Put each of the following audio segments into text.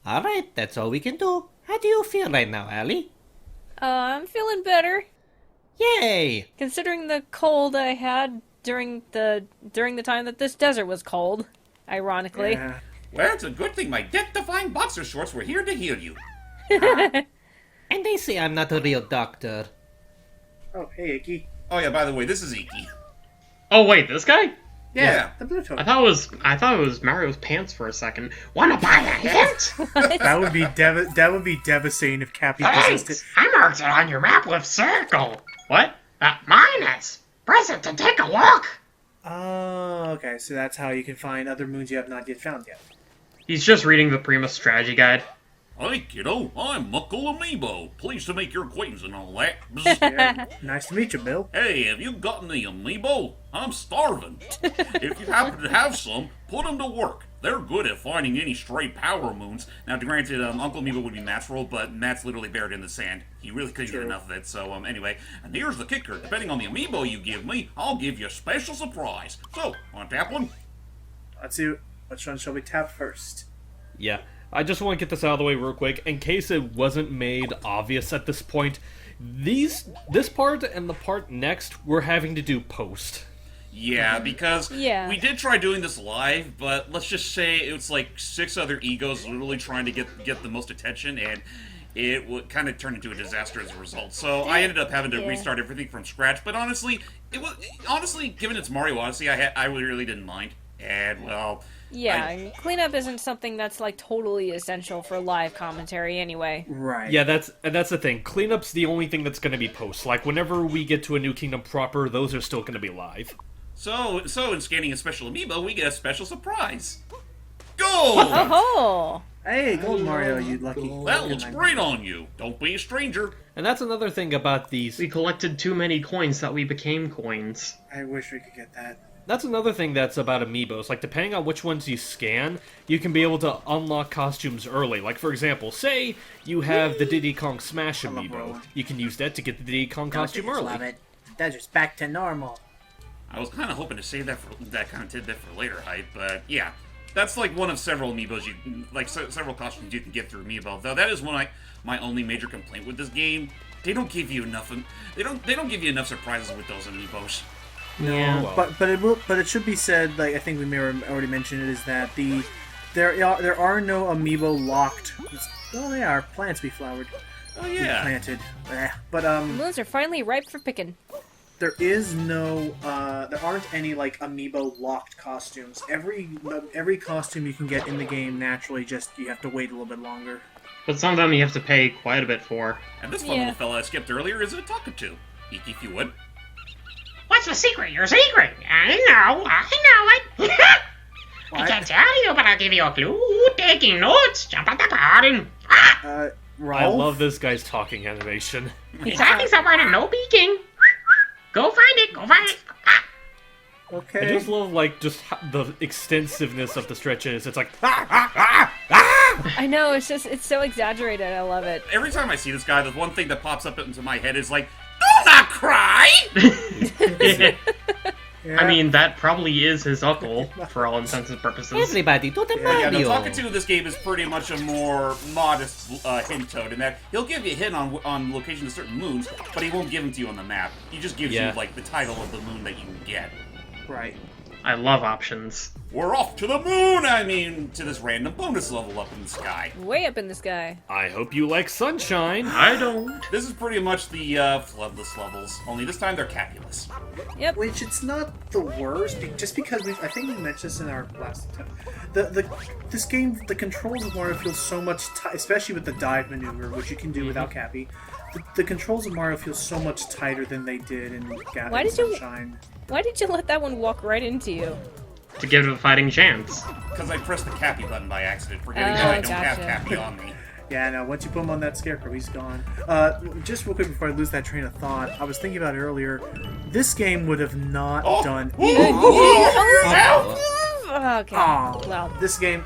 Alright, that's all we can do. How do you feel right now, Allie? I'm feeling better. Yay! Considering the cold I had during the time that this desert was cold, ironically. Yeah. Well, it's a good thing my death-defying boxer shorts were here to heal you. And they say I'm not a real doctor. Oh, hey, Icky. Oh yeah, by the way, this is Iki. Oh wait, this guy? Yeah, the blue token. I thought it was Mario's pants for a second. Wanna buy a hint? That would be devastating if Cappy Thanks. persisted. I marked it on your map with circle. What? Minus. Press it to take a look. Oh, okay. So that's how you can find other moons you have not yet found yet. He's just reading the Primus strategy guide. Hi, kiddo. I'm Muckle Amiibo. Pleased to make your acquaintance and all that. Yeah, nice to meet you, Bill. Hey, have you got any Amiibo? I'm starving. If you happen to have some, put them to work. They're good at finding any stray power moons. Now, granted, Uncle Amiibo would be natural, but Matt's literally buried in the sand. He really couldn't get enough of it, so, anyway. And here's the kicker. Depending on the Amiibo you give me, I'll give you a special surprise. So, want to tap one? Let's see. Which one shall we tap first? Yeah, I just want to get this out of the way real quick, in case it wasn't made obvious at this point. This part and the part next, we're having to do post. Yeah, because Yeah. we did try doing this live, but let's just say it was like 6 other egos literally trying to get the most attention, and it would kind of turn into a disaster as a result. So I ended up having to restart everything from scratch. But honestly, given it's Mario Odyssey, I really didn't mind. And well, Yeah, cleanup isn't something that's like totally essential for live commentary anyway. Right. Yeah, that's the thing. Cleanup's the only thing that's going to be post. Like, whenever we get to a new kingdom proper, those are still going to be live. So in scanning a special amiibo, we get a special surprise. Go! Oh! Hey, Gold Mario, you lucky. Well, looks great on you. Don't be a stranger. And that's another thing about these... We collected too many coins that we became coins. I wish we could get that. That's another thing that's about amiibos. Like, depending on which ones you scan, you can be able to unlock costumes early. Like, for example, say you have the Diddy Kong Smash amiibo. You can use that to get the Diddy Kong costume early. Love it. Desert's back to normal. I was kind of hoping to save that kind of tidbit for later hype, but yeah. That's like one of several amiibos several costumes you can get through Amiibo. Though that is my only major complaint with this game. They don't give you enough. They don't give you enough surprises with those amiibos. Yeah. Well. But it should be said, like I think we may have already mentioned it, is that there are no amiibo locked. Oh, they are plants be flowered. Oh yeah. Planted. But Moons are finally ripe for picking. there is no there aren't any like amiibo locked costumes. Every costume you can get in the game naturally, just you have to wait a little bit longer. But some of them you have to pay quite a bit for. And this fun little fella I skipped earlier is a Talkatoo. Iki, if you would. What's the secret? Your secret? I know it. I can't tell you, but I'll give you a clue. Taking notes. Jump at the garden. Rolf? I love this guy's talking animation. He's hiding somewhere and no peeking. Go find it. Go find it. Okay. I just love, like, just the extensiveness of the stretches. It's like, I know, it's so exaggerated. I love it. Every time I see this guy, the one thing that pops up into my head is like, do not cry! Yeah. I mean, that probably is his uncle, for all intents and purposes. Everybody to the Yeah, no, Mario! Talkatoo in this game is pretty much a more modest hint toad in that he'll give you a hint on location of certain moons, but he won't give them to you on the map. He just gives you, like, the title of the moon that you can get. Right. I love options. We're off to the moon! I mean, to this random bonus level up in the sky. Way up in the sky. I hope you like sunshine. I don't. This is pretty much the floodless levels, only this time they're capulous. Yep. Which it's not the worst, just because I think we mentioned this in our last attempt. This game, the controls of Mario feel so much, especially with the dive maneuver, which you can do without Cappy. The controls of Mario feel so much tighter than they did in Gathering Sunshine. Why did you let that one walk right into you? To give it a fighting chance. Because I pressed the Cappy button by accident, forgetting that I don't have gotcha. Cappy on me. Yeah, no, once you put him on that scarecrow, he's gone. Just real quick before I lose that train of thought, I was thinking about it earlier. This game would have not done Okay. Oh, Well. this game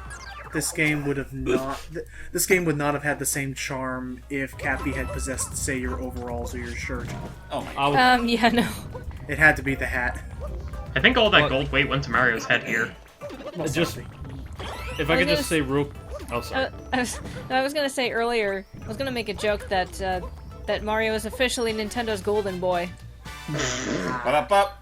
would have not. This game would not have had the same charm if Cappy had possessed, say, your overalls or your shirt. Oh my god. Yeah, no. It had to be the hat. I think all that gold weight went to Mario's head here. Just, if I could just say real Oh, sorry. I was gonna say earlier, I was gonna make a joke that that Mario is officially Nintendo's golden boy. Ba-da-ba.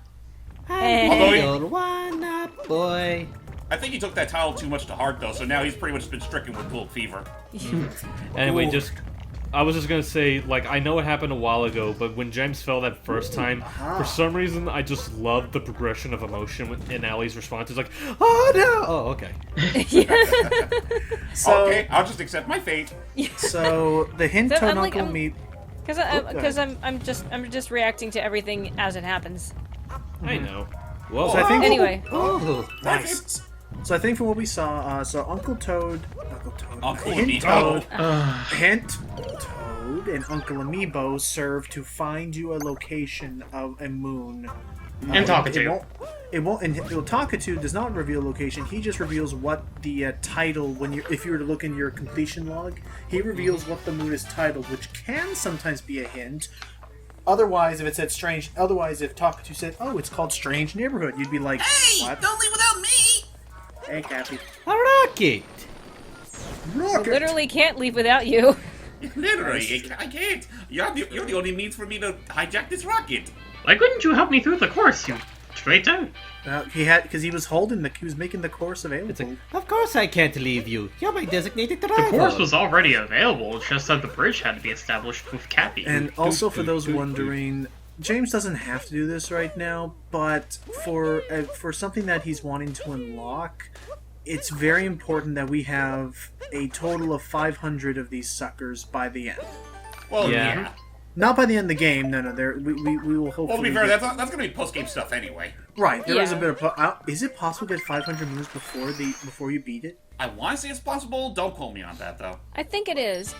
Eh. Your one-up boy. I think he took that title too much to heart, though, so now he's pretty much been stricken with gold fever. Anyway, Ooh. I was just gonna say, like, I know it happened a while ago, but when James fell that first time, for some reason, I just loved the progression of emotion in Allie's response. It's like, oh no! Oh, okay. So, Okay, I'll just accept my fate. so the hint So Toad I'm like- Uncle I'm- meet. Because I'm just reacting to everything as it happens. I know. Whoa. So I think Anyway, Oh, nice. So I think from what we saw, so Uncle Hint Amiibo. Toad, Hint Toad, and Uncle Amiibo serve to find you a location of a moon. And Talkatoo. It won't. And Talkatoo does not reveal location. He just reveals what the title. If you were to look in your completion log, he reveals what the moon is titled, which can sometimes be a hint. Otherwise, if it said strange, if Talkatoo said, "Oh, it's called Strange Neighborhood," you'd be like, Hey, "What?" don't leave without me! Hey, Cappy. a rocket. I literally can't leave without you. Literally, I can't. You're the only means for me to hijack this rocket. Why couldn't you help me through the course, you traitor? Because he was he was making the course available. It's like, Of course I can't leave you. You're my designated The driver. course was already available, it's just that the bridge had to be established with Cappy. And also, for those wondering, James doesn't have to do this right now, but for something that he's wanting to unlock, it's very important that we have a total of 500 of these suckers by the end. Well, Yeah. yeah. Not by the end of the game. No. We will hopefully. Well, to be fair, that's going to be post-game stuff anyway. right. There is a Yeah. bit of. Is it possible to get 500 moves before you beat it? I want to say it's possible. Don't quote me on that, though. I think it is.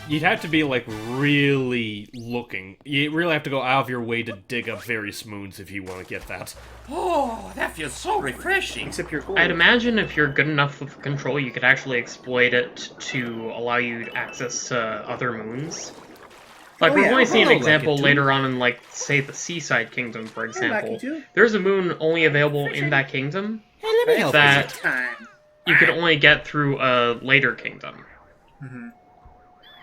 you'd have to be, like, really looking. You really have to go out of your way to dig up various moons if you want to get that. Oh, that feels so refreshing. Except you're gold. I'd imagine if you're good enough with control, you could actually exploit it to allow you access to other moons. Like, Oh, we've yeah. only seen an I like example it too. later on in, like, say, the Seaside Kingdom, for I like example. it too. There's a moon only available in that kingdom Hey, let me help you. that Time. you could only get through a later kingdom. Mhm.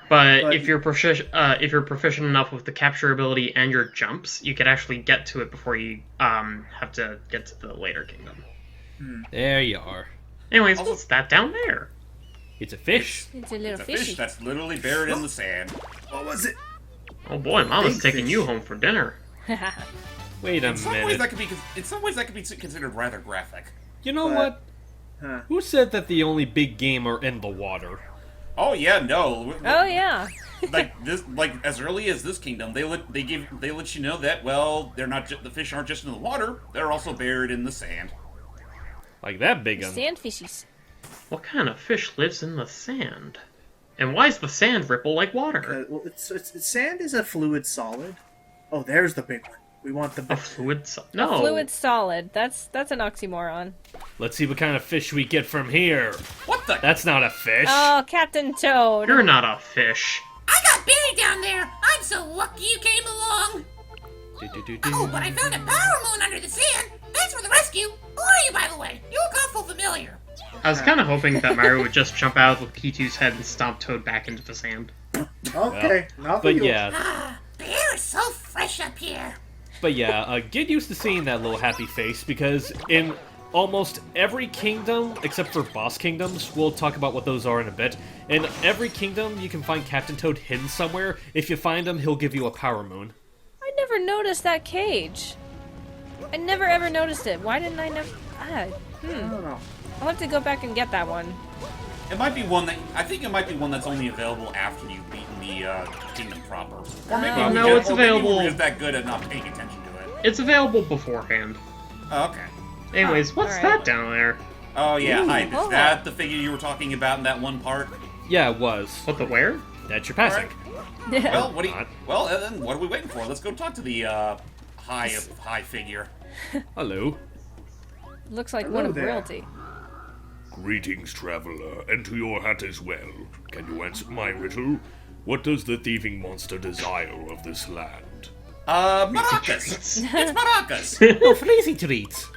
But if you're proficient enough with the capture ability and your jumps, you could actually get to it before you have to get to the later kingdom. There you are. Anyways, what's that down there? It's a fish. It's a little It's a fishy. fish that's literally buried in the sand. What was it? Oh boy, Mama's Big taking fish. you home for dinner. Wait a In some ways, minute. that could be considered rather graphic. You know But- what? Huh. Who said that the only big game are in the water? Oh yeah, no. Oh yeah. Like as early as this kingdom, they let you know that they're not the fish aren't just in the water; they're also buried in the sand. Like that big one. Sand fishies. What kind of fish lives in the sand? And why does the sand ripple like water? Well, sand is a fluid solid. Oh, there's the big one. We want the A big. fluid No. Fluid solid. That's an oxymoron. Let's see what kind of fish we get from here. What the? That's not a fish. Oh, Captain Toad. You're not a fish. I got buried down there. I'm so lucky you came along. Oh, but I found a power moon under the sand. Thanks for the rescue. Who are you, by the way? You look awful familiar. I was kind of hoping that Mario would just jump out with P2's head and stomp Toad back into the sand. Okay, now But you. yeah, Ah, the air is so fresh up here. get used to seeing that little happy face because in almost every kingdom, except for boss kingdoms, we'll talk about what those are in a bit. In every kingdom, you can find Captain Toad hidden somewhere. If you find him, he'll give you a power moon. I never noticed that cage. I never ever noticed it. Why didn't I never? I don't know. I'll have to go back and get that one. It might be one that I think it might be one that's only available after you've beaten the kingdom proper. Or maybe Oh. No, it's or maybe available- we're just that good at not paying attention to it. It's available beforehand. Oh, okay. Anyways, what's alright. that down there? Oh yeah, hi. Is oh. that the figure you were talking about in that one part? Yeah, it was. What the where? That's your passing. Well, what do you? Not. Well, then what are we waiting for? Let's go talk to the high figure. Hello. Looks like Hello one of there. royalty. Greetings, traveler, and to your hat as well. Can you answer my riddle? What does the thieving monster desire of this land? Maracas. It's Maracas. Oh, fleecy treats.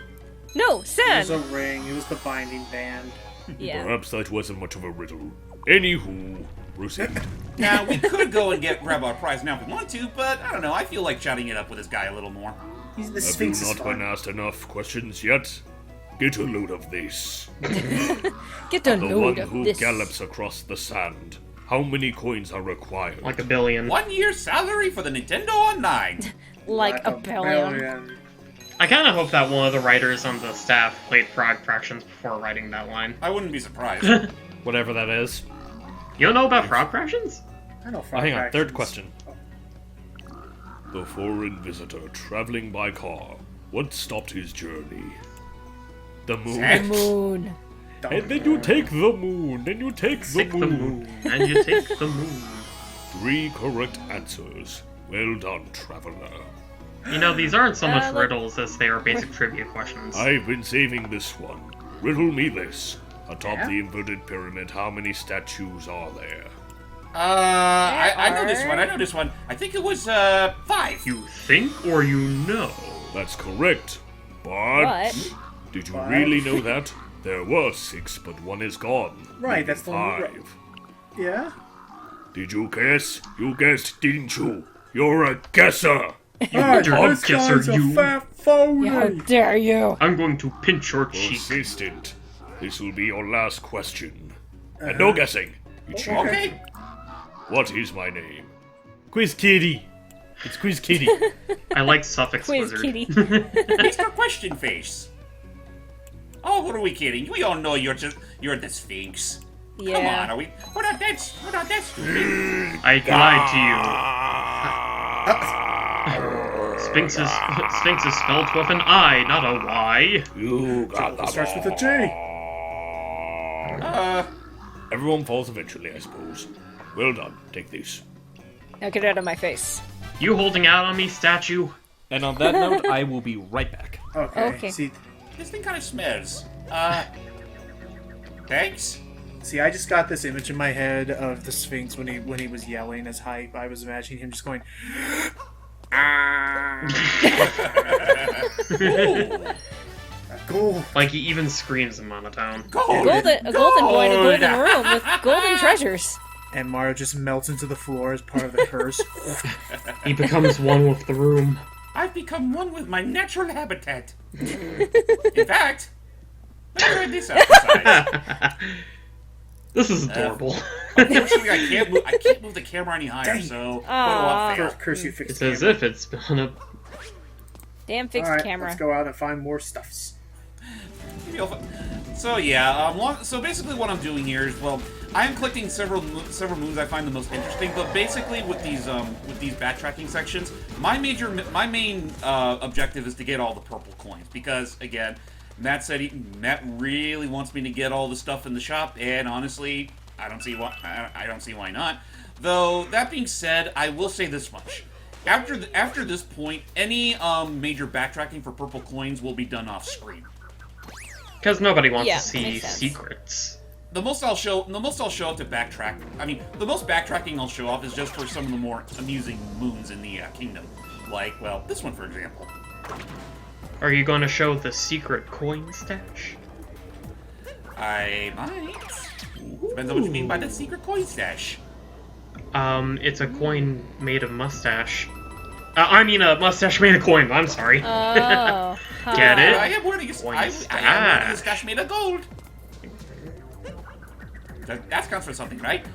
No, It sand. was a ring. It was the binding band. Yeah. Perhaps that wasn't much of a riddle. Anywho, proceed. Now, we could go and grab our prize now if we want to, but I don't know, I feel like chatting it up with this guy a little more. The Have you Sphinx is not been fun. asked enough questions yet? Get a load of this. Get a The load one of who this. gallops across the sand. How many coins are required? Like 1 billion. 1 year's salary for the Nintendo Online. Like a billion. I kind of hope that one of the writers on the staff played Frog Fractions before writing that line. I wouldn't be surprised. Whatever that is. You don't know about Frog Fractions? I know. Oh, hang on. Third question. The foreign visitor traveling by car. What stopped his journey? The moon. Sand. Moon. And then you take the moon. Then you take the Take the moon. moon. And you take the moon. 3 correct answers. Well done, traveler. You know, these aren't so much look- riddles as they are basic trivia questions. I've been saving this one. Riddle me this. Atop Yeah? the inverted pyramid, how many statues are there? I know this There one, are- I know this one. I think it was, 5. You think or you know? That's correct. But Did you But- really know that? There were 6, but 1 is gone. Right, Leaving that's the one- 5. Yeah. Did you guess? You guessed, didn't you? You're a guesser! Alright, dirty this kisser, guy's a you. fat phony. how dare you? I'm going to pinch your cheek. Persistent. This will be your last question. And no guessing. You cheat. Okay. What is my name? Quiz Kitty. It's Quiz Kitty. I like suffix Quiz wizard. kitty. Mr. Question Face. Oh, what are we kidding? We all know you're the Sphinx. Come on, Yeah. we're not that stupid. I lied to you. Sphinx is spelled with an I, not a Y. You got It the starts with a J. Everyone falls eventually, I suppose. Well done. Take this. Now get out of my face. You holding out on me, statue? And on that note, I will be right back. Okay. Okay. This thing kind of smells. Thanks. See, I just got this image in my head of the Sphinx when he was yelling his hype. I was imagining him just going. Cool. Like he even screams in monotone. A golden boy in a golden room with golden treasures. And Mario just melts into the floor as part of the curse. He becomes one with the room. I've become one with my natural habitat. In fact, let's try this exercise. This is adorable. Unfortunately, I can't move the camera any higher, Dang. so Aw. photo off Curse you, fix It's the as camera. if it's on a. Damn fixed Alright, camera. let's go out and find more stuffs. So yeah, so basically what I'm doing here is, well, I am collecting several moons I find the most interesting. But basically with these backtracking sections, my main objective is to get all the purple coins because again, Matt really wants me to get all the stuff in the shop, and honestly, I don't see why not. Though that being said, I will say this much. After this point, any major backtracking for purple coins will be done off screen. Because nobody wants Yeah, to see makes sense. secrets. The most I'll show up to backtrack. I mean, the most backtracking I'll show off is just for some of the more amusing moons in the kingdom, like this one for example. Are you going to show the secret coin stash? I might. Depends on what you mean by the secret coin stash. It's a coin made of mustache. I mean a mustache made of coin, I'm sorry. Oh. Get it? I am wearing a stash made of gold. That counts for something, right?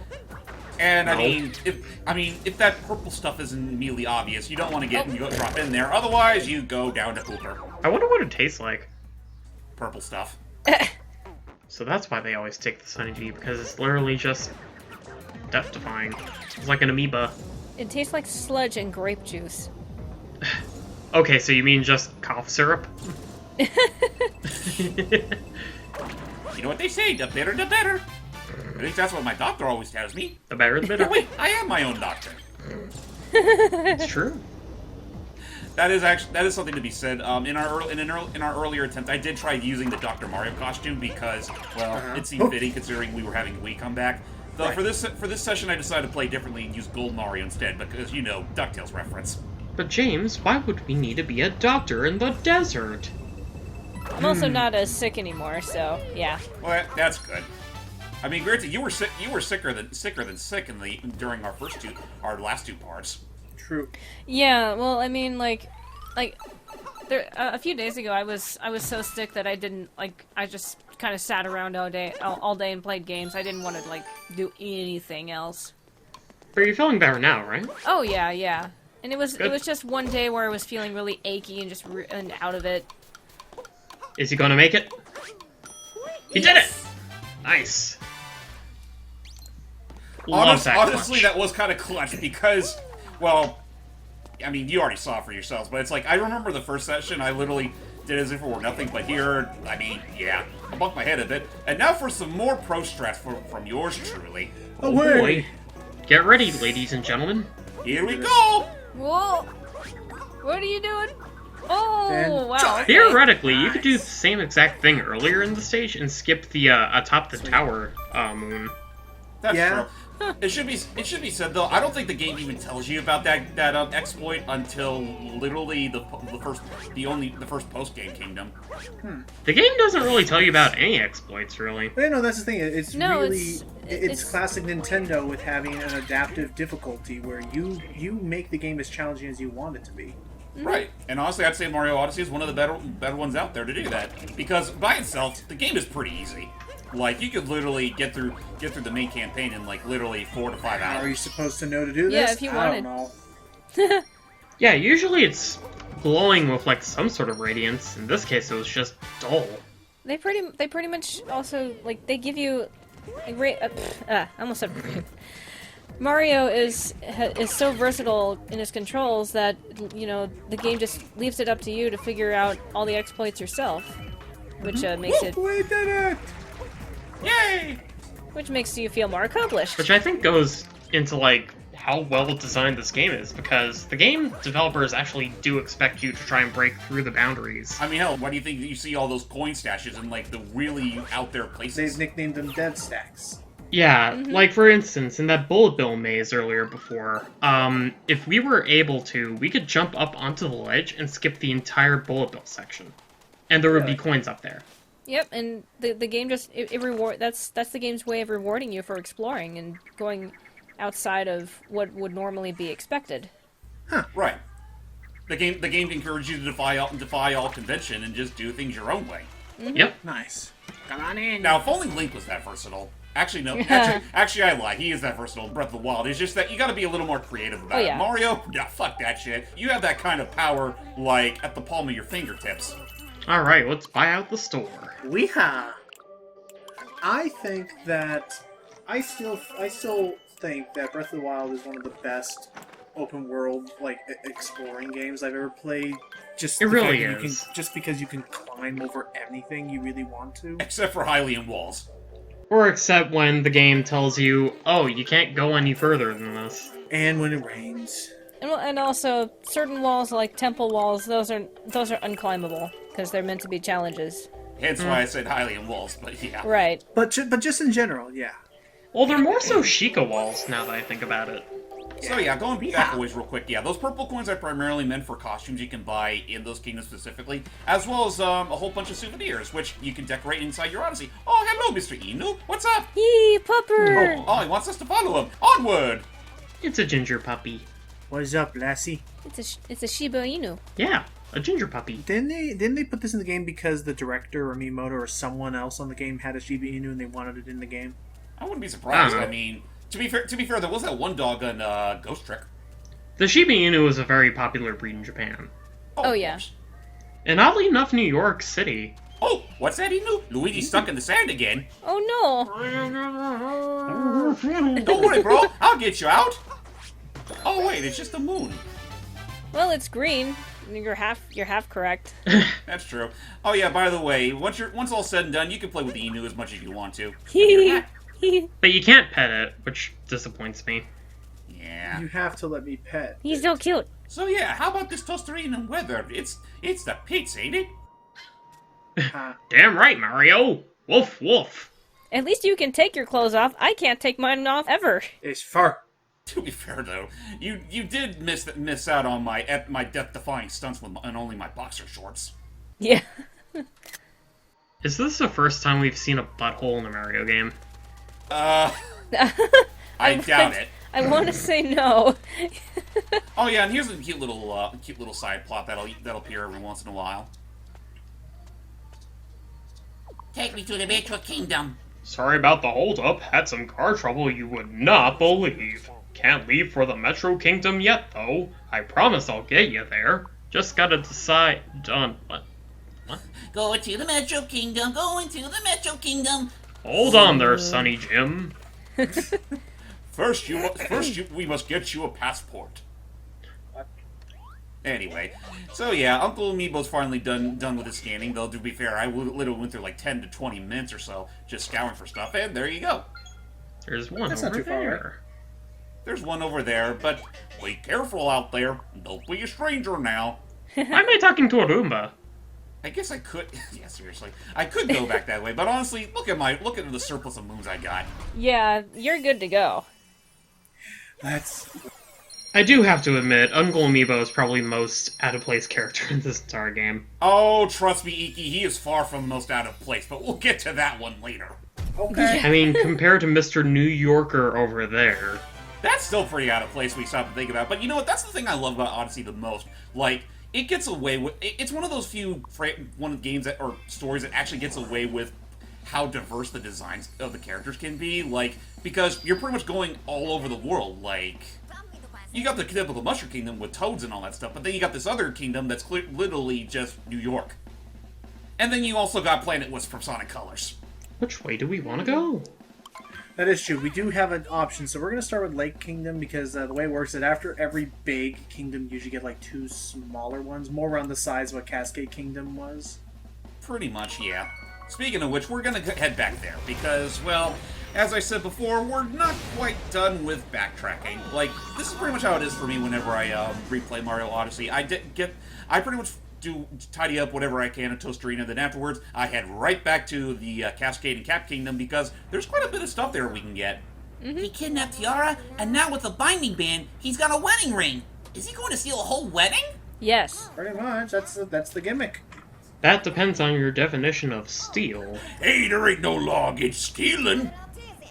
And No. I mean, if that purple stuff isn't immediately obvious, you don't want to drop in there. Otherwise, you go down to pooper. I wonder what it tastes like. Purple stuff. So that's why they always take the Sunny D, because it's literally just death-defying. It's like an amoeba. It tastes like sludge and grape juice. Okay, so you mean just cough syrup? You know what they say? The better, the better. At least that's what my doctor always tells me. The better the bitter. Oh, wait, I am my own doctor. It's true. That is something to be said. In our earlier attempt, I did try using the Dr. Mario costume because, well, it seemed fitting considering we were having Wii come back. Though Right. for this session, I decided to play differently and use Gold Mario instead because, you know, DuckTales reference. But James, why would we need to be a doctor in the desert? I'm also not as sick anymore, so yeah. Well, that's good. I mean, granted, you were sick. You were sicker than sick during our last two parts. True. Yeah, well, I mean, like there a few days ago, I was so sick that I didn't I just kind of sat around all day and played games. I didn't want to do anything else. But you're feeling better now, right? Oh yeah. And it was Good. just one day where I was feeling really achy and just and out of it. Is he gonna make it? He did it! Nice. Love that Honestly, clutch. that was kind of clutch because, well, I mean, you already saw it for yourselves, but it's like, I remember the first session, I literally did as if it were nothing, but here, I mean, yeah, I bumped my head a bit. And now for some more pro strats from yours truly. Oh boy. Get ready, ladies and gentlemen. Here we go! Whoa! What are you doing? Oh, Then wow. Okay. Theoretically, you could do the same exact thing earlier in the stage and skip the atop the tower moon. That's Yeah. true. It should be said though. I don't think the game even tells you about that exploit until literally the first post game kingdom. The game doesn't really tell you about any exploits, really. But, that's the thing. It's No, really it's it's classic Nintendo with having an adaptive difficulty where you make the game as challenging as you want it to be. Right. And honestly, I'd say Mario Odyssey is one of the better ones out there to do that because by itself, the game is pretty easy. Like you could literally get through the main campaign in literally 4 to 5 How are hours. you supposed to know to do this? Yeah, if you I wanted. don't know. Yeah, usually it's glowing with some sort of radiance. In this case, it was just dull. They pretty much also they give you I almost said Mario is so versatile in his controls that the game just leaves it up to you to figure out all the exploits yourself, which makes it We did it! Yay! which makes you feel more accomplished. Which I think goes into how well designed this game is, because the game developers actually do expect you to try and break through the boundaries. I mean, hell, why do you think you see all those coin stashes in the really out there places? They've nicknamed them dead stacks. Yeah, for instance, in that bullet bill maze earlier before, if we were able to, we could jump up onto the ledge and skip the entire bullet bill section. And there would be coins up there. Yep, and the game just it reward that's the game's way of rewarding you for exploring and going outside of what would normally be expected. Right. The game encourages you to defy all convention and just do things your own way. Yep. Nice. Come on in. Now, if only Link was that versatile. Actually, no. Actually, I lie. He is that versatile in Breath of the Wild. It's just that you got to be a little more creative about it. yeah. Mario, yeah, fuck that shit. You have that kind of power, at the palm of your fingertips. Alright, let's buy out the store. Weeha! I think that I still think that Breath of the Wild is one of the best open world exploring games I've ever played. Just It the really fact that is. just because you can climb over anything you really want to. Except for Hylian walls. Or except when the game tells you, oh, you can't go any further than this. And when it rains. And also certain walls like temple walls, those are unclimbable because they're meant to be challenges. Hence why I said Hylian walls, but yeah. Right. But just in general, yeah. Well, they're more so Sheikah walls, now that I think about it. So yeah, going back a ways real quick, those purple coins are primarily meant for costumes you can buy in those kingdoms specifically, as well as a whole bunch of souvenirs, which you can decorate inside your Odyssey. Oh, hello, Mr. Inu. What's up? Yee, pupper! Oh, he wants us to follow him. Onward! It's a ginger puppy. What is up, lassie? It's a Shiba Inu. Yeah, a ginger puppy. Didn't they put this in the game because the director or Miyamoto or someone else on the game had a Shiba Inu and they wanted it in the game? I wouldn't be surprised. Uh-huh. I mean, to be fair, there was that one dog on Ghost Trick. The Shiba Inu is a very popular breed in Japan. Oh, of yeah. course. And oddly enough, New York City. Oh, what's that, Inu? Luigi's stuck in the sand again. Oh Don't worry, bro. I'll get you out. Oh wait, it's just the moon. no! Well, it's green. You're half correct. That's true. Oh yeah, by the way, once all said and done, you can play with the Inu as much as you want to. But you can't pet it, which disappoints me. Yeah. You have to let me pet. He's so cute. So yeah, how about this Tostarine weather? It's the pits, ain't it? Damn right, Mario! Woof woof! At least you can take your clothes off. I can't take mine off ever. It's fur. To be fair though, you did miss out on my death-defying stunts and only my boxer shorts. Yeah. Is this the first time we've seen a butthole in a Mario game? I doubt it. I want to say no. Oh yeah, and here's a cute little side plot that'll appear every once in a while. Take me to the Metro Kingdom. Sorry about the holdup. Had some car trouble you would not believe. Can't leave for the Metro Kingdom yet, though. I promise I'll get you there. Just gotta decide on what? Going to the Metro Kingdom, going to the Metro Kingdom. Hold on there, Sonny Jim. First, we must get you a passport. Anyway, so yeah, Uncle Amiibo's finally done with his scanning, though to be fair, I literally went through like 10 to 20 minutes or so just scouring for stuff, and there you go. There's one That's not over too far, there. There's one over there, but be careful out there. Don't be a stranger now. Why am I talking to a Roomba? I guess I could, yeah, seriously. I could go back that way, but honestly, look at the surplus of moons I got. Yeah, you're good to go. I do have to admit, Uncle Amiibo is probably the most out-of-place character in this entire game. Oh, trust me, Iki, he is far from the most out of place, but we'll get to that one later. Okay. I mean, compared to Mr. New Yorker over there. That's still pretty out of place when you stop to think about it. But you know what? That's the thing I love about Odyssey the most. Like, it gets away with... It's one of those few games or stories that actually gets away with how diverse the designs of the characters can be. Like, because you're pretty much going all over the world. Like, you got the typical Mushroom Kingdom with toads and all that stuff, but then you got this other kingdom that's literally just New York. And then you also got Planet Wisp from Sonic Colors. Which way do we want to go? That is true. We do have an option, so we're going to start with Lake Kingdom because the way it works is that after every big kingdom, you usually get like 2 smaller ones, more around the size of what Cascade Kingdom was. Pretty much, yeah. Speaking of which, we're going to head back there because, well, as I said before, we're not quite done with backtracking. Like, this is pretty much how it is for me whenever I replay Mario Odyssey. I pretty much do tidy up whatever I can in Tostarena, then afterwards I head right back to the Cascade and Cap Kingdom because there's quite a bit of stuff there we can get. He kidnapped Tiara, and now with the binding band, he's got a wedding ring. Is he going to steal a whole wedding? Yes. Pretty much. That's the gimmick. That depends on your definition of steal. Hey, there ain't no law against stealing.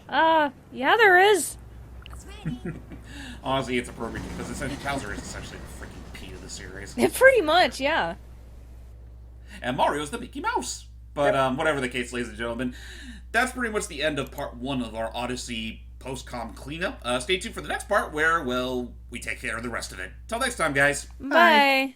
Yeah, there is. Honestly, it's appropriate because Bowser is essentially the freaking P of the series. Yeah, pretty much, yeah. And Mario's the Mickey Mouse. But whatever the case, ladies and gentlemen, that's pretty much the end of part 1 of our Odyssey Post-Comm cleanup. Stay tuned for the next part where, well, we take care of the rest of it. Till next time, guys. Bye.